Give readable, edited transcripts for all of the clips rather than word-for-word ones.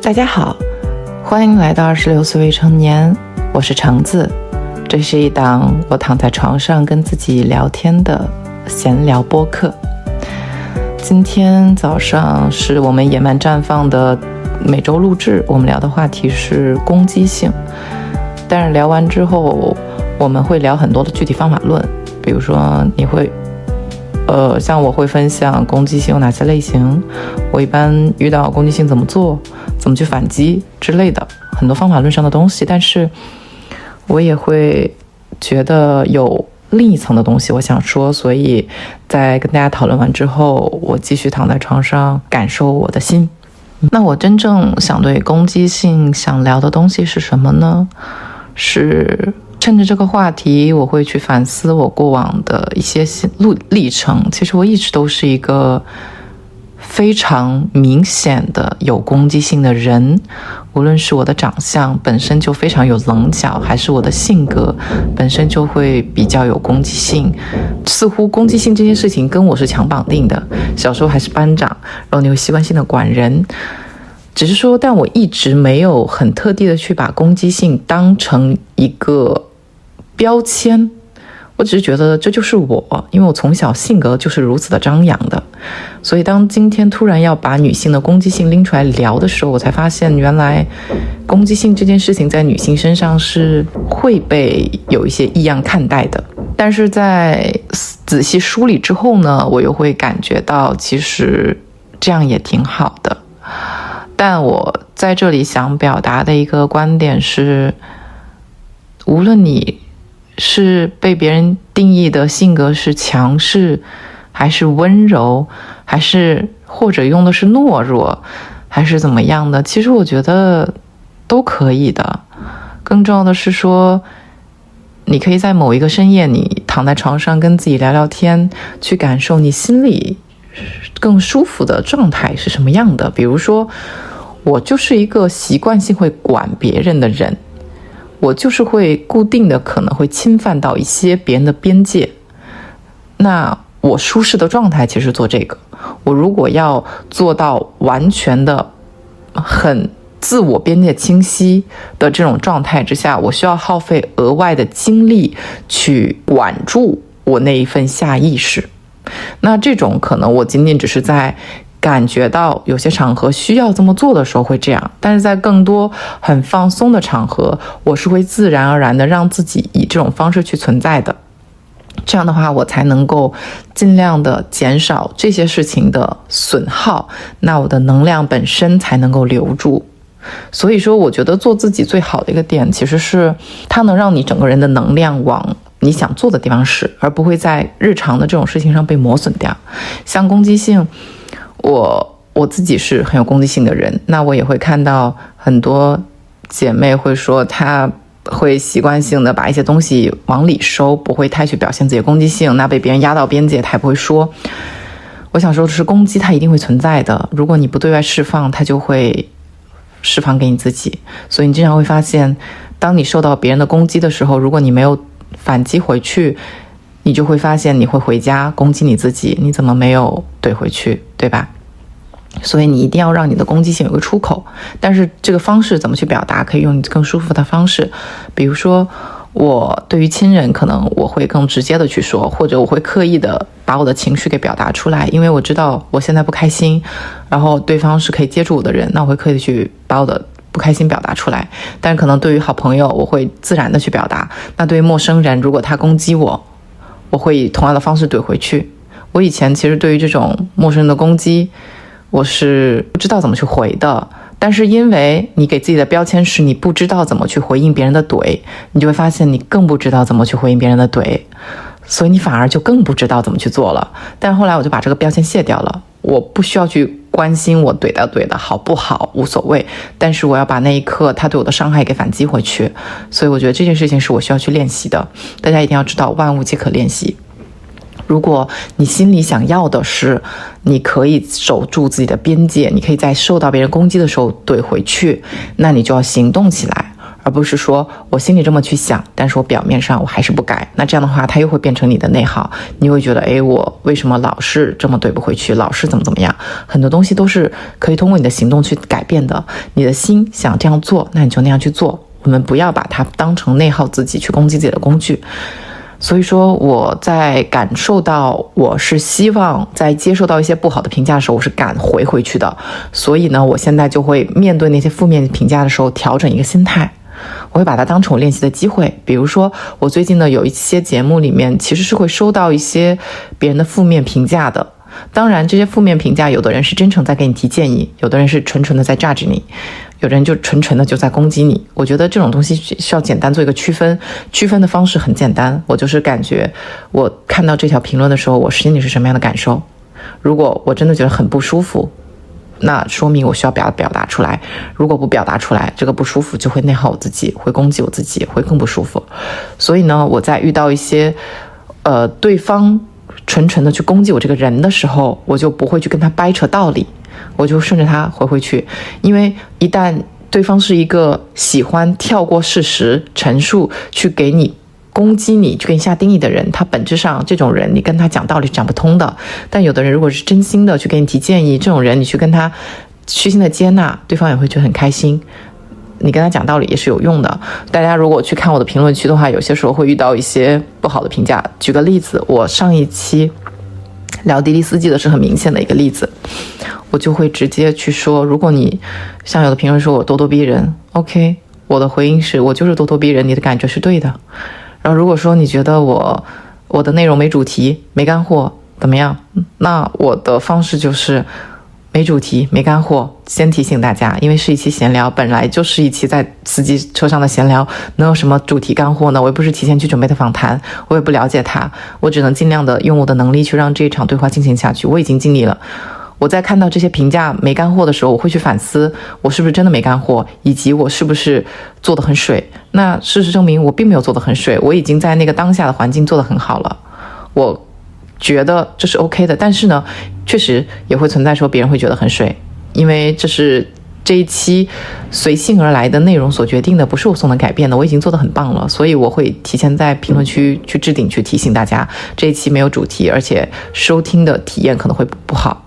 大家好，欢迎来到26岁未成年，我是橙子。这是一档我躺在床上跟自己聊天的闲聊播客。今天早上是我们野蛮绽放的每周录制，我们聊的话题是攻击性，但是聊完之后我们会聊很多的具体方法论，比如说你会像我会分享攻击性有哪些类型，我一般遇到攻击性怎么做，怎么去反击之类的很多方法论上的东西。但是我也会觉得有另一层的东西我想说，所以在跟大家讨论完之后，我继续躺在床上感受我的心。那我真正想对攻击性想聊的东西是什么呢？是趁着这个话题，我会去反思我过往的一些历程。其实我一直都是一个非常明显的有攻击性的人，无论是我的长相本身就非常有棱角，还是我的性格本身就会比较有攻击性。似乎攻击性这件事情跟我是强绑定的，小时候还是班长，然后你会习惯性的管人，只是说但我一直没有很特地的去把攻击性当成一个标签，我只是觉得这就是我，因为我从小性格就是如此的张扬的。所以当今天突然要把女性的攻击性拎出来聊的时候，我才发现原来攻击性这件事情在女性身上是会被有一些异样看待的。但是在仔细梳理之后呢，我又会感觉到其实这样也挺好的。但我在这里想表达的一个观点是，无论你是被别人定义的性格是强势还是温柔，还是或者用的是懦弱还是怎么样的，其实我觉得都可以的。更重要的是说，你可以在某一个深夜，你躺在床上跟自己聊聊天，去感受你心里更舒服的状态是什么样的。比如说我就是一个习惯性会管别人的人，我就是会固定的可能会侵犯到一些别人的边界，那我舒适的状态其实做这个。我如果要做到完全的很自我边界清晰的这种状态之下，我需要耗费额外的精力去管住我那一份下意识。那这种可能我仅仅只是在感觉到有些场合需要这么做的时候会这样，但是在更多很放松的场合，我是会自然而然的让自己以这种方式去存在的。这样的话我才能够尽量的减少这些事情的损耗，那我的能量本身才能够留住。所以说我觉得做自己最好的一个点其实是它能让你整个人的能量往你想做的地方使，而不会在日常的这种事情上被磨损掉。像攻击性，我自己是很有攻击性的人，那我也会看到很多姐妹会说她会习惯性的把一些东西往里收，不会太去表现自己的攻击性，那被别人压到边界她也不会说。我想说的是，攻击它一定会存在的，如果你不对外释放，它就会释放给你自己。所以你经常会发现，当你受到别人的攻击的时候，如果你没有反击回去，你就会发现你会回家攻击你自己，你怎么没有怼回去，对吧？所以你一定要让你的攻击性有个出口，但是这个方式怎么去表达，可以用你更舒服的方式。比如说我对于亲人，可能我会更直接的去说，或者我会刻意的把我的情绪给表达出来，因为我知道我现在不开心，然后对方是可以接住我的人，那我会刻意去把我的不开心表达出来。但可能对于好朋友，我会自然的去表达。那对于陌生人，如果他攻击我，我会以同样的方式怼回去。我以前其实对于这种陌生人的攻击，我是不知道怎么去回的，但是因为你给自己的标签是你不知道怎么去回应别人的怼，你就会发现你更不知道怎么去回应别人的怼，所以你反而就更不知道怎么去做了。但后来我就把这个标签卸掉了，我不需要去关心我怼的好不好，无所谓，但是我要把那一刻他对我的伤害给反击回去。所以我觉得这件事情是我需要去练习的，大家一定要知道万物皆可练习。如果你心里想要的是你可以守住自己的边界，你可以在受到别人攻击的时候怼回去，那你就要行动起来，而不是说我心里这么去想，但是我表面上我还是不改。那这样的话，它又会变成你的内耗，你会觉得，我为什么老是这么对不回去，老是怎么样？很多东西都是可以通过你的行动去改变的。你的心想这样做，那你就那样去做。我们不要把它当成内耗自己、去攻击自己的工具。所以说我在感受到我是希望在接受到一些不好的评价的时候，我是敢回去的。所以呢，我现在就会面对那些负面评价的时候调整一个心态，我会把它当成我练习的机会。比如说我最近呢有一些节目里面其实是会收到一些别人的负面评价的。当然这些负面评价，有的人是真诚在给你提建议，有的人是纯纯的在 judge 你，有的人就纯纯的就在攻击你。我觉得这种东西需要简单做一个区分，区分的方式很简单，我就是感觉我看到这条评论的时候，我心里是什么样的感受。如果我真的觉得很不舒服，那说明我需要表达出来。如果不表达出来，这个不舒服就会内耗我自己，会攻击我自己，会更不舒服。所以呢，我在遇到一些对方纯纯的去攻击我这个人的时候，我就不会去跟他掰扯道理，我就顺着他回去。因为一旦对方是一个喜欢跳过事实陈述去给你攻击你，去给你下定义的人，他本质上这种人你跟他讲道理是讲不通的。但有的人如果是真心的去给你提建议，这种人你去跟他虚心的接纳，对方也会觉得很开心，你跟他讲道理也是有用的。大家如果去看我的评论区的话，有些时候会遇到一些不好的评价。举个例子，我上一期聊滴滴司机的是很明显的一个例子，我就会直接去说，如果你像有的评论说我咄咄逼人 OK， 我的回应是我就是咄咄逼人，你的感觉是对的。然后如果说你觉得我的内容没主题没干货怎么样，那我的方式就是没主题没干货，先提醒大家，因为是一期闲聊，本来就是一期在司机车上的闲聊，能有什么主题干货呢？我也不是提前去准备的访谈，我也不了解他，我只能尽量的用我的能力去让这一场对话进行下去。我已经尽力了。我在看到这些评价没干货的时候，我会去反思我是不是真的没干货，以及我是不是做得很水。那事实证明我并没有做得很水，我已经在那个当下的环境做得很好了，我觉得这是 OK 的。但是呢，确实也会存在说别人会觉得很水，因为这是这一期随性而来的内容所决定的，不是我所能改变的。我已经做得很棒了，所以我会提前在评论区去置顶，去提醒大家这一期没有主题，而且收听的体验可能会不好。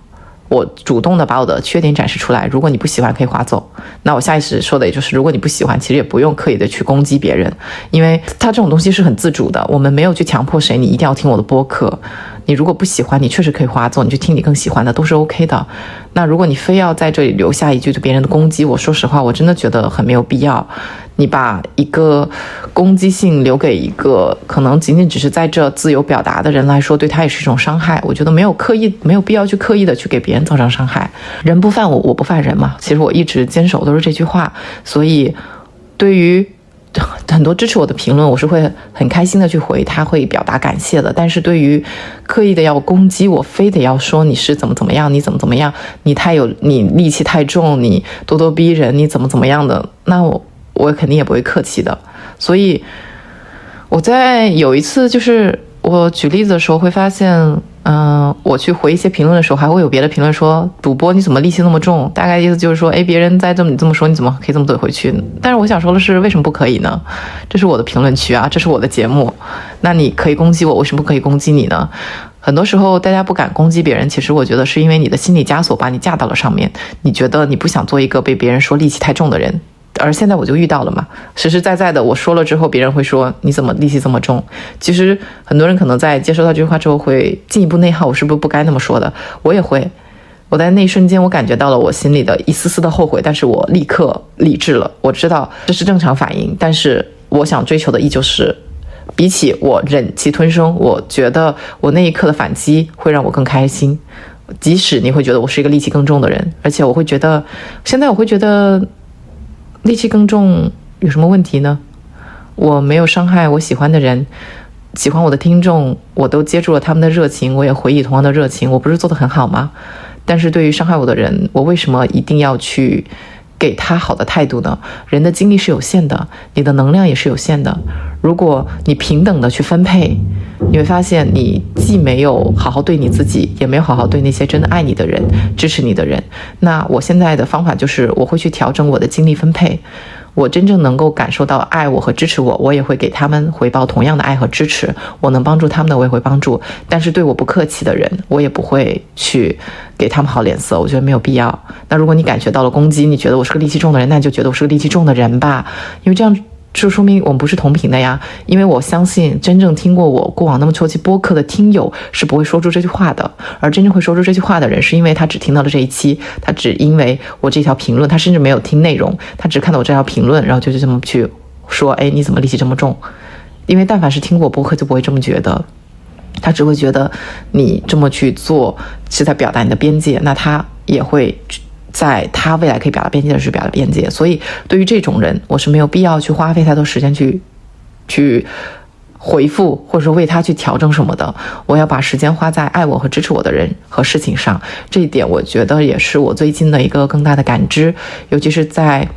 我主动的把我的缺点展示出来，如果你不喜欢可以划走。那我下意识说的也就是如果你不喜欢，其实也不用刻意的去攻击别人，因为它这种东西是很自主的，我们没有去强迫谁你一定要听我的播客。你如果不喜欢，你确实可以划走，你去听你更喜欢的，都是 OK 的。那如果你非要在这里留下一句对别人的攻击，我说实话我真的觉得很没有必要。你把一个攻击性留给一个可能仅仅只是在这自由表达的人来说，对他也是一种伤害。我觉得没有必要去刻意的去给别人造成伤害。人不犯我，我不犯人嘛。其实我一直坚守都是这句话。所以对于很多支持我的评论，我是会很开心的去回他，会表达感谢的。但是对于刻意的要攻击我，非得要说你是怎么样，你怎么样，你戾气太重，你咄咄逼人，你怎么样的，那我肯定也不会客气的。所以我在有一次就是我举例子的时候会发现我去回一些评论的时候，还会有别的评论说主播你怎么戾气那么重，大概意思就是说别人在你这么说，你怎么可以这么怼回去。但是我想说的是，为什么不可以呢？这是我的评论区啊，这是我的节目，那你可以攻击我，为什么不可以攻击你呢？很多时候大家不敢攻击别人，其实我觉得是因为你的心理枷锁把你架到了上面，你觉得你不想做一个被别人说戾气太重的人。而现在我就遇到了嘛，实实在在的我说了之后，别人会说你怎么戾气这么重。其实很多人可能在接收到这句话之后会进一步内耗，我是不是不该那么说的。我也会，我在那一瞬间我感觉到了我心里的一丝丝的后悔，但是我立刻理智了，我知道这是正常反应。但是我想追求的依旧是，比起我忍气吞声，我觉得我那一刻的反击会让我更开心。即使你会觉得我是一个戾气更重的人，而且我会觉得现在我会觉得戾气更重有什么问题呢？我没有伤害我喜欢的人，喜欢我的听众，我都接住了他们的热情，我也回以同样的热情，我不是做得很好吗？但是对于伤害我的人，我为什么一定要去给他好的态度呢？人的精力是有限的，你的能量也是有限的。如果你平等的去分配，你会发现你既没有好好对你自己，也没有好好对那些真的爱你的人、支持你的人。那我现在的方法就是我会去调整我的精力分配，我真正能够感受到爱我和支持我，我也会给他们回报同样的爱和支持，我能帮助他们的我也会帮助，但是对我不客气的人，我也不会去给他们好脸色，我觉得没有必要。那如果你感觉到了攻击，你觉得我是个戾气重的人，那你就觉得我是个戾气重的人吧，因为这样就说明我们不是同频的呀。因为我相信真正听过我过往那么多期播客的听友是不会说出这句话的，而真正会说出这句话的人，是因为他只听到了这一期，他只因为我这条评论，他甚至没有听内容，他只看到我这条评论，然后就这么去说，哎，你怎么戾气这么重？因为但凡是听过播客就不会这么觉得，他只会觉得你这么去做是在表达你的边界，那他也会在他未来可以表达边界的是表达边界。所以对于这种人，我是没有必要去花费太多时间去回复，或者说为他去调整什么的。我要把时间花在爱我和支持我的人和事情上，这一点我觉得也是我最近的一个更大的感知。尤其是在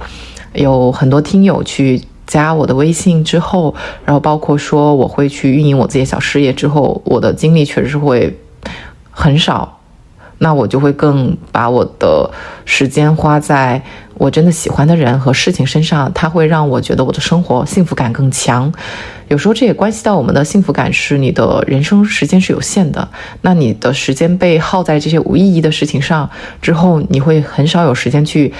有很多听友去加我的微信之后，然后包括说我会去运营我自己的小事业之后，我的精力确实是会很少，那我就会更把我的时间花在我真的喜欢的人和事情身上，它会让我觉得我的生活幸福感更强。有时候这也关系到我们的幸福感，是你的人生时间是有限的，那你的时间被耗在这些无意义的事情上之后，你会很少有时间去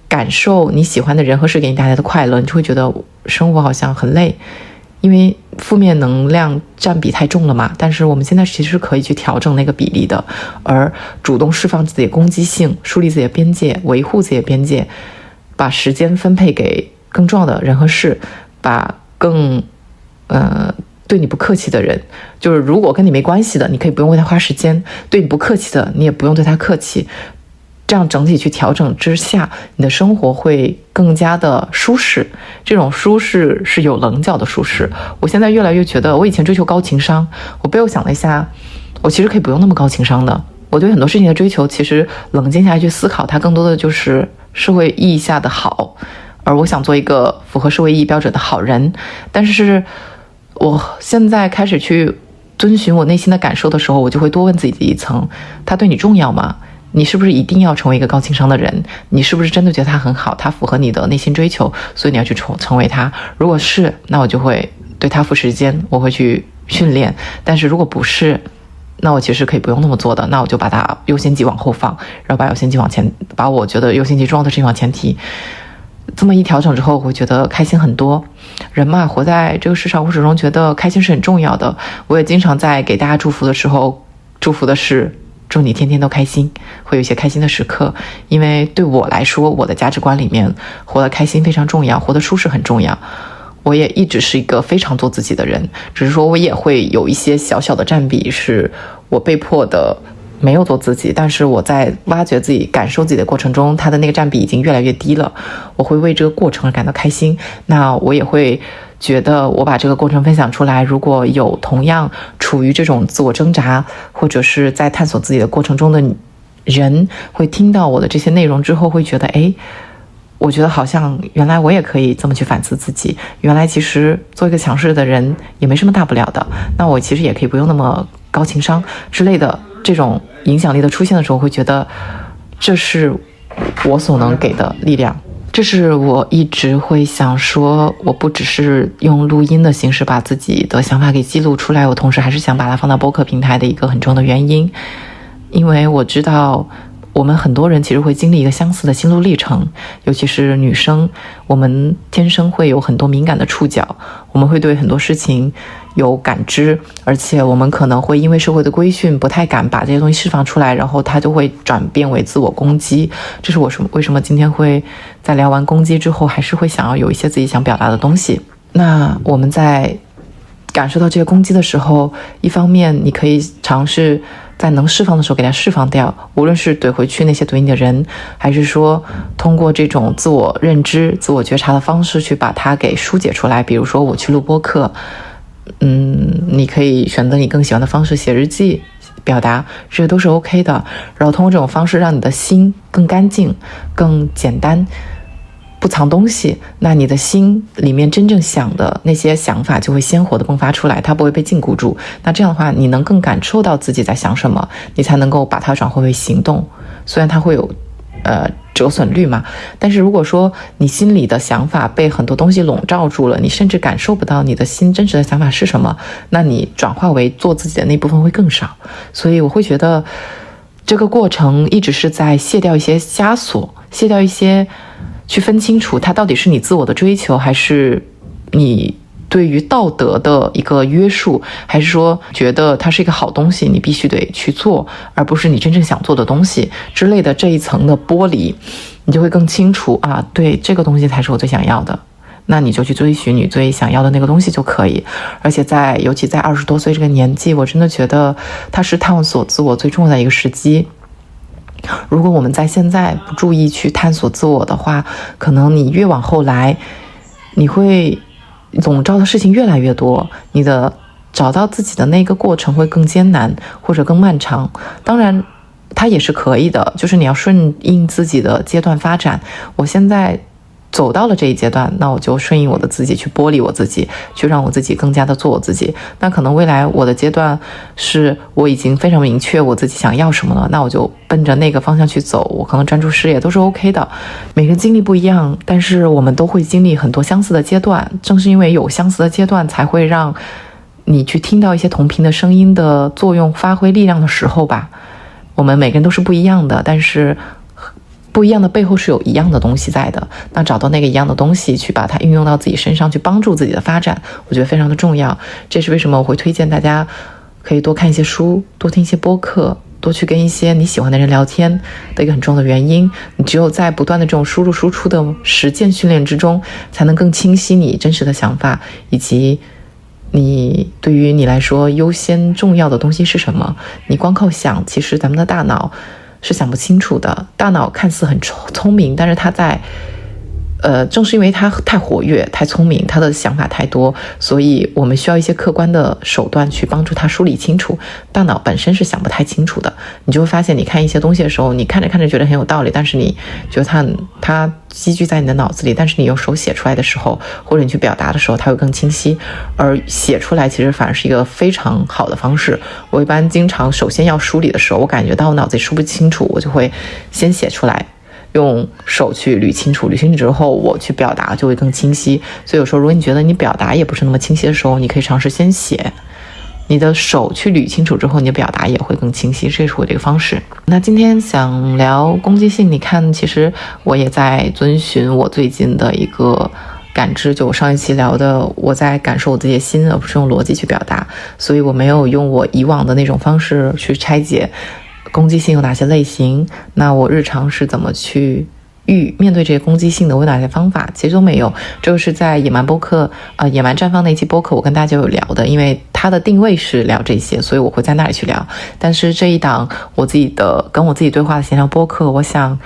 感受你喜欢的人和事给你带来的快乐，你就会觉得生活好像很累，因为负面能量占比太重了嘛。但是我们现在其实是可以去调整那个比例的，而主动释放自己的攻击性，树立自己的边界，维护自己的边界，把时间分配给更重要的人和事，把更对你不客气的人，就是如果跟你没关系的，你可以不用为他花时间，对你不客气的，你也不用对他客气。这样整体去调整之下，你的生活会更加的舒适。这种舒适是有棱角的舒适。我现在越来越觉得，我以前追求高情商，我背后想了一下，我其实可以不用那么高情商的。我对很多事情的追求，其实冷静下来去思考，它更多的就是社会意义下的好，而我想做一个符合社会意义标准的好人。但是我现在开始去遵循我内心的感受的时候，我就会多问自己一层，它对你重要吗？你是不是一定要成为一个高情商的人？你是不是真的觉得他很好，他符合你的内心追求，所以你要去成为他？如果是，那我就会对他付时间，我会去训练。但是如果不是，那我其实可以不用那么做的，那我就把它优先级往后放，然后把优先级往前，把我觉得优先级重要的事情往前提。这么一调整之后，我会觉得开心很多。人嘛，活在这个世上，我始终觉得开心是很重要的。我也经常在给大家祝福的时候，祝福的是祝你天天都开心，会有一些开心的时刻。因为对我来说，我的价值观里面，活得开心非常重要，活得舒适很重要。我也一直是一个非常做自己的人，只是说我也会有一些小小的占比是我被迫的没有做自己，但是我在挖掘自己、感受自己的过程中，它的那个占比已经越来越低了。我会为这个过程而感到开心，那我也会觉得我把这个过程分享出来，如果有同样处于这种自我挣扎或者是在探索自己的过程中的人，会听到我的这些内容之后，会觉得我觉得好像原来我也可以这么去反思自己，原来其实做一个强势的人也没什么大不了的，那我其实也可以不用那么高情商之类的。这种影响力的出现的时候，会觉得这是我所能给的力量。这是我一直会想说，我不只是用录音的形式把自己的想法给记录出来，我同时还是想把它放到播客平台的一个很重要的原因。因为我知道我们很多人其实会经历一个相似的心路历程，尤其是女生，我们天生会有很多敏感的触角，我们会对很多事情有感知，而且我们可能会因为社会的规训不太敢把这些东西释放出来，然后它就会转变为自我攻击。这是我为什么今天会在聊完攻击之后还是会想要有一些自己想表达的东西。那我们在感受到这些攻击的时候，一方面你可以尝试在能释放的时候给它释放掉，无论是怼回去那些怼你的人，还是说通过这种自我认知、自我觉察的方式去把它给疏解出来。比如说我去录播客，你可以选择你更喜欢的方式，写日记、表达，这些都是 OK 的。然后通过这种方式让你的心更干净、更简单，不藏东西，那你的心里面真正想的那些想法就会鲜活的迸发出来，它不会被禁锢住。那这样的话，你能更感受到自己在想什么，你才能够把它转化为行动。虽然它会有折损率嘛，但是如果说你心里的想法被很多东西笼罩住了，你甚至感受不到你的心真实的想法是什么，那你转化为做自己的那部分会更少。所以我会觉得这个过程一直是在卸掉一些枷锁，卸掉一些，去分清楚它到底是你自我的追求，还是你对于道德的一个约束，还是说觉得它是一个好东西你必须得去做，而不是你真正想做的东西之类的，这一层的剥离，你就会更清楚啊，对，这个东西才是我最想要的，那你就去追寻你最想要的那个东西就可以。而且尤其在20多岁这个年纪，我真的觉得它是探索自我最重要的一个时机。如果我们在现在不注意去探索自我的话，可能你越往后来，你会笼罩的事情越来越多，你的找到自己的那个过程会更艰难或者更漫长。当然它也是可以的，就是你要顺应自己的阶段发展。我现在走到了这一阶段，那我就顺应我的自己，去剥离我自己，去让我自己更加的做我自己。那可能未来我的阶段是我已经非常明确我自己想要什么了，那我就奔着那个方向去走，我可能专注事业都是 OK 的。每个人经历不一样，但是我们都会经历很多相似的阶段，正是因为有相似的阶段，才会让你去听到一些同频的声音的作用发挥力量的时候吧。我们每个人都是不一样的，但是不一样的背后是有一样的东西在的，那找到那个一样的东西，去把它运用到自己身上，去帮助自己的发展，我觉得非常的重要。这是为什么我会推荐大家可以多看一些书，多听一些播客，多去跟一些你喜欢的人聊天的一个很重要的原因。你只有在不断的这种输入输出的实践训练之中，才能更清晰你真实的想法，以及你对于你来说优先重要的东西是什么。你光靠想，其实咱们的大脑是想不清楚的。大脑看似很聪明，但是它在正是因为它太活跃太聪明，它的想法太多，所以我们需要一些客观的手段去帮助它梳理清楚。大脑本身是想不太清楚的，你就会发现你看一些东西的时候，你看着看着觉得很有道理，但是你觉得它积聚在你的脑子里，但是你用手写出来的时候，或者你去表达的时候，它会更清晰。而写出来其实反而是一个非常好的方式。我一般经常首先要梳理的时候，我感觉到我脑子里梳不清楚，我就会先写出来，用手去捋清楚，捋清楚之后我去表达就会更清晰。所以有时候如果你觉得你表达也不是那么清晰的时候，你可以尝试先写，你的手去捋清楚之后，你的表达也会更清晰。这是我这个方式。那今天想聊攻击性，你看其实我也在遵循我最近的一个感知，就我上一期聊的，我在感受我自己的心，而不是用逻辑去表达。所以我没有用我以往的那种方式去拆解攻击性有哪些类型，那我日常是怎么去面对这些攻击性的，我有哪些方法，其实都没有。这个是在野蛮绽放那期播客我跟大家有聊的，因为它的定位是聊这些，所以我会在那里去聊。但是这一档我自己的跟我自己对话的闲聊播客，我想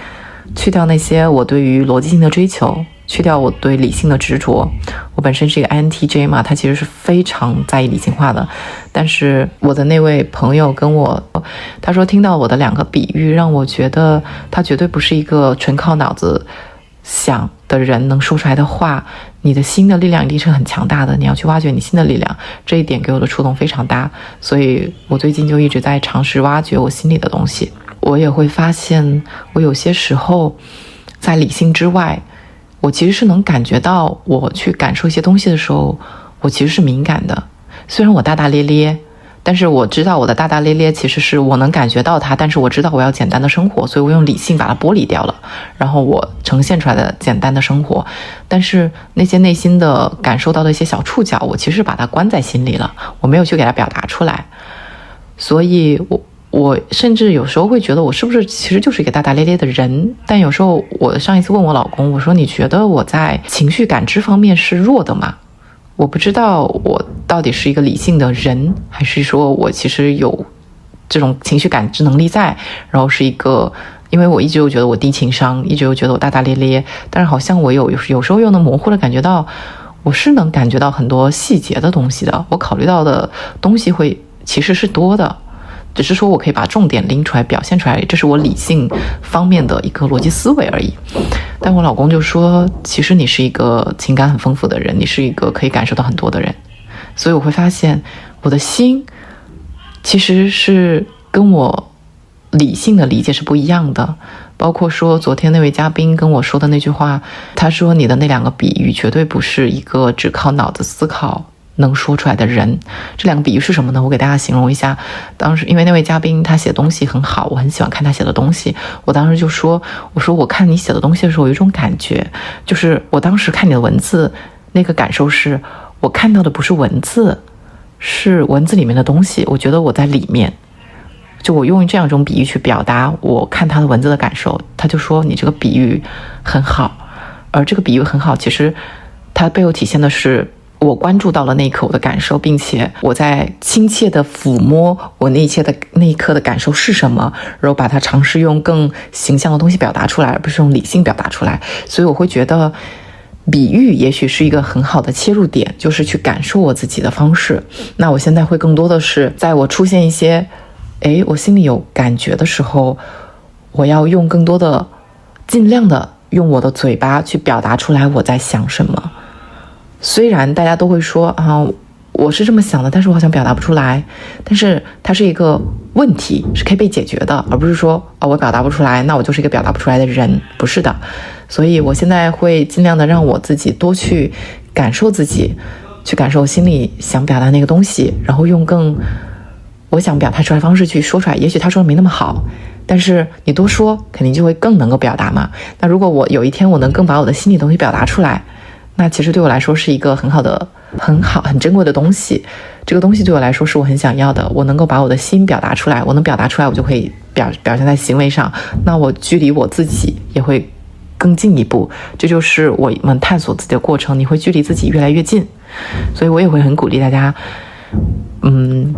去掉那些我对于逻辑性的追求，去掉我对理性的执着。我本身是一个 INTJ 嘛，他其实是非常在意理性化的。但是我的那位朋友跟我，他说听到我的2个比喻，让我觉得他绝对不是一个纯靠脑子想的人能说出来的话。你的心的力量一定是很强大的，你要去挖掘你心的力量，这一点给我的触动非常大。所以我最近就一直在尝试挖掘我心里的东西。我也会发现我有些时候在理性之外，我其实是能感觉到，我去感受一些东西的时候，我其实是敏感的。虽然我大大咧咧，但是我知道我的大大咧咧其实是我能感觉到它，但是我知道我要简单的生活，所以我用理性把它剥离掉了，然后我呈现出来的简单的生活。但是那些内心的感受到的一些小触角，我其实把它关在心里了，我没有去给它表达出来。所以我甚至有时候会觉得我是不是其实就是一个大大咧咧的人。但有时候我上一次问我老公，我说你觉得我在情绪感知方面是弱的吗？我不知道我到底是一个理性的人，还是说我其实有这种情绪感知能力在，然后是一个，因为我一直又觉得我低情商，一直又觉得我大大咧咧，但是好像我有时候又能模糊的感觉到我是能感觉到很多细节的东西的，我考虑到的东西其实是多的。只是说我可以把重点拎出来表现出来，这是我理性方面的一个逻辑思维而已。但我老公就说，其实你是一个情感很丰富的人，你是一个可以感受到很多的人，所以我会发现我的心其实是跟我理性的理解是不一样的。包括说昨天那位嘉宾跟我说的那句话，他说你的那2个比喻绝对不是一个只靠脑子思考能说出来的人。这2个比喻是什么呢？我给大家形容一下。当时因为那位嘉宾他写东西很好，我很喜欢看他写的东西，我当时就说，我说我看你写的东西的时候有一种感觉，就是我当时看你的文字那个感受是，我看到的不是文字，是文字里面的东西，我觉得我在里面。就我用这样一种比喻去表达我看他的文字的感受，他就说你这个比喻很好。而这个比喻很好，其实它背后体现的是我关注到了那一刻我的感受，并且我在亲切的抚摸我那一刻的感受是什么，然后把它尝试用更形象的东西表达出来，而不是用理性表达出来。所以我会觉得比喻也许是一个很好的切入点，就是去感受我自己的方式。那我现在会更多的是在我出现一些我心里有感觉的时候，我要用更多的尽量的用我的嘴巴去表达出来我在想什么。虽然大家都会说我是这么想的，但是我好像表达不出来，但是它是一个问题，是可以被解决的，而不是说我表达不出来，那我就是一个表达不出来的人，不是的。所以我现在会尽量的让我自己多去感受自己，去感受心里想表达那个东西，然后用更我想表达出来的方式去说出来。也许他说的没那么好，但是你多说肯定就会更能够表达嘛。那如果我有一天我能更把我的心里东西表达出来，那其实对我来说是一个很好的很珍贵的东西。这个东西对我来说是我很想要的，我能够把我的心表达出来，我能表达出来，我就可以表现在行为上，那我距离我自己也会更进一步。这就是我们探索自己的过程，你会距离自己越来越近。所以我也会很鼓励大家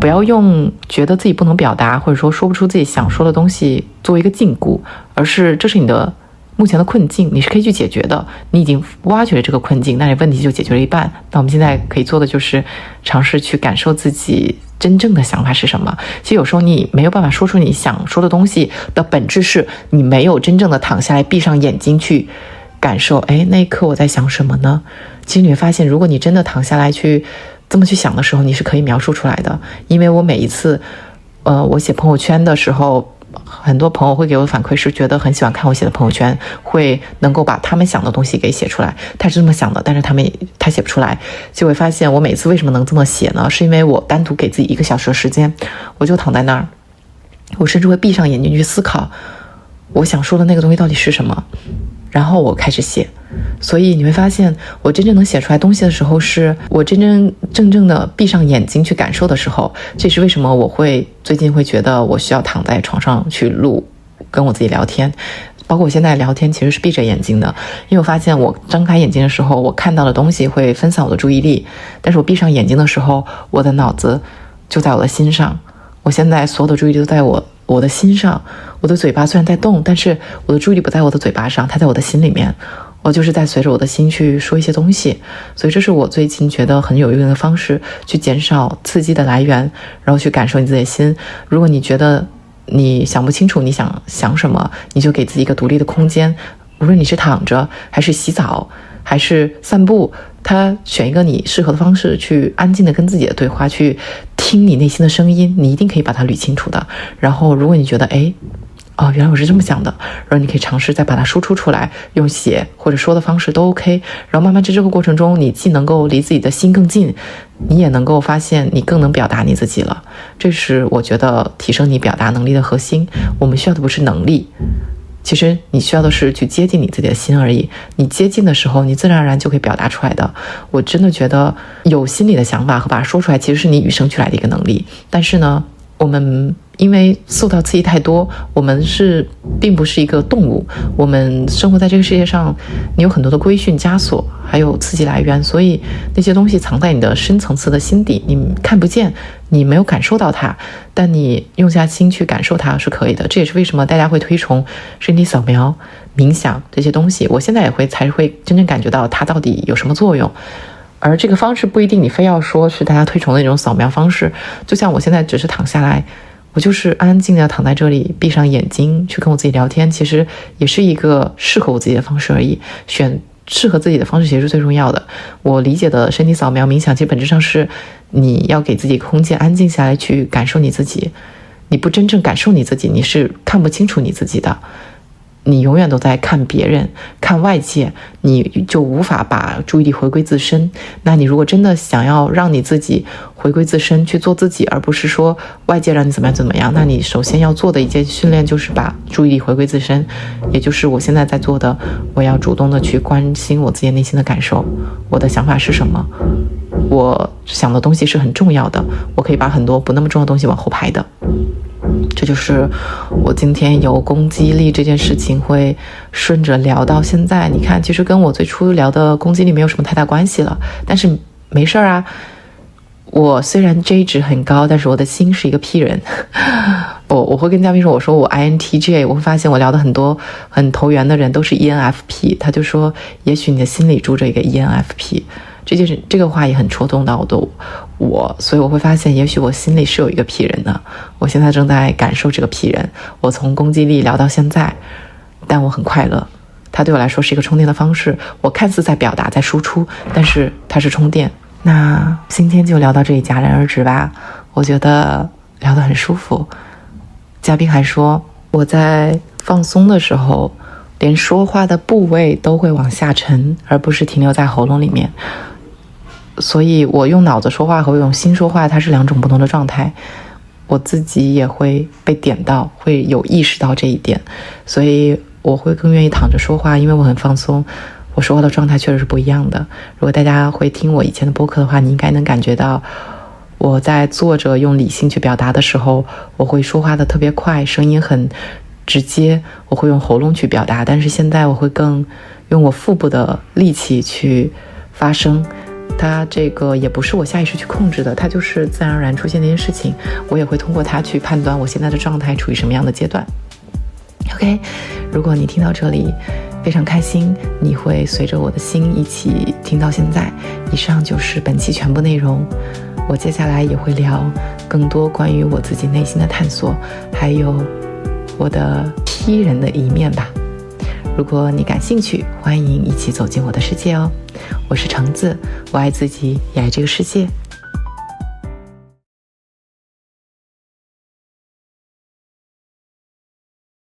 不要用觉得自己不能表达，或者说说不出自己想说的东西作为一个禁锢，而是这是你的目前的困境，你是可以去解决的。你已经挖掘了这个困境，那你问题就解决了一半。那我们现在可以做的就是尝试去感受自己真正的想法是什么。其实有时候你没有办法说出你想说的东西的本质，是你没有真正的躺下来闭上眼睛去感受那一刻我在想什么呢。其实你会发现，如果你真的躺下来去这么去想的时候，你是可以描述出来的。因为我每一次我写朋友圈的时候，很多朋友会给我反馈是觉得很喜欢看我写的朋友圈，会能够把他们想的东西给写出来。他是这么想的，但是他写不出来。结果发现我每次为什么能这么写呢？是因为我单独给自己1个小时的时间，我就躺在那儿，我甚至会闭上眼睛去思考我想说的那个东西到底是什么，然后我开始写。所以你会发现，我真正能写出来东西的时候，是我真正的闭上眼睛去感受的时候。这是为什么我会最近会觉得我需要躺在床上去录，跟我自己聊天。包括我现在聊天其实是闭着眼睛的，因为我发现我张开眼睛的时候，我看到的东西会分散我的注意力，但是我闭上眼睛的时候，我的脑子就在我的心上。我现在所有的注意力都在我的心上。我的嘴巴虽然在动，但是我的注意力不在我的嘴巴上，它在我的心里面。我就是在随着我的心去说一些东西。所以这是我最近觉得很有用的方式，去减少刺激的来源，然后去感受你自己的心。如果你觉得你想不清楚你想什么，你就给自己一个独立的空间，无论你是躺着还是洗澡还是散步，选一个你适合的方式，去安静的跟自己的对话，去听你内心的声音，你一定可以把它捋清楚的。然后如果你觉得原来我是这么想的，然后你可以尝试再把它输出出来，用写或者说的方式都 OK。 然后慢慢在这个过程中，你既能够离自己的心更近，你也能够发现你更能表达你自己了。这是我觉得提升你表达能力的核心。我们需要的不是能力，其实你需要的是去接近你自己的心而已。你接近的时候，你自然而然就可以表达出来的。我真的觉得有心里的想法和把它说出来，其实是你与生俱来的一个能力。但是呢，我们因为受到刺激太多，我们并不是一个动物，我们生活在这个世界上，你有很多的规训枷锁，还有刺激来源，所以那些东西藏在你的深层次的心底，你看不见，你没有感受到它，但你用下心去感受它是可以的。这也是为什么大家会推崇身体扫描、冥想这些东西。我现在才会真正感觉到它到底有什么作用。而这个方式不一定你非要说是大家推崇的那种扫描方式，就像我现在只是躺下来，我就是安安静静的躺在这里，闭上眼睛去跟我自己聊天，其实也是一个适合我自己的方式而已。选适合自己的方式其实是最重要的。我理解的身体扫描冥想，其实本质上是你要给自己空间，安静下来去感受你自己。你不真正感受你自己，你是看不清楚你自己的。你永远都在看别人，看外界，你就无法把注意力回归自身。那你如果真的想要让你自己回归自身，去做自己，而不是说外界让你怎么样怎么样，那你首先要做的一件训练就是把注意力回归自身，也就是我现在在做的。我要主动的去关心我自己内心的感受，我的想法是什么，我想的东西是很重要的，我可以把很多不那么重要的东西往后排的。这就是我今天有攻击力这件事情会顺着聊到现在。你看，其实跟我最初聊的攻击力没有什么太大关系了，但是没事啊。我虽然 J 值很高，但是我的心是一个 P 人。我会跟嘉宾说，我说我 INTJ， 我会发现我聊的很多很投缘的人都是 ENFP， 他就说也许你的心里住着一个 ENFP。这个话也很戳动到我，所以我会发现也许我心里是有一个 P 人的。我现在正在感受这个 P 人，我从攻击力聊到现在，但我很快乐。它对我来说是一个充电的方式，我看似在表达在输出，但是它是充电。那今天就聊到这里戛然而止吧，我觉得聊得很舒服。嘉宾还说我在放松的时候连说话的部位都会往下沉，而不是停留在喉咙里面。所以我用脑子说话和我用心说话，它是两种不同的状态。我自己也会被点到，会有意识到这一点，所以我会更愿意躺着说话，因为我很放松。我说话的状态确实是不一样的。如果大家会听我以前的播客的话，你应该能感觉到我在坐着用理性去表达的时候，我会说话的特别快，声音很直接，我会用喉咙去表达。但是现在我会更用我腹部的力气去发声，它这个也不是我下意识去控制的，它就是自然而然出现的一件事情。我也会通过它去判断我现在的状态处于什么样的阶段。OK， 如果你听到这里非常开心，你会随着我的心一起听到现在。以上就是本期全部内容。我接下来也会聊更多关于我自己内心的探索，还有我的 P 人的一面吧。如果你感兴趣，欢迎一起走进我的世界哦。我是橙子，我爱自己，也爱这个世界。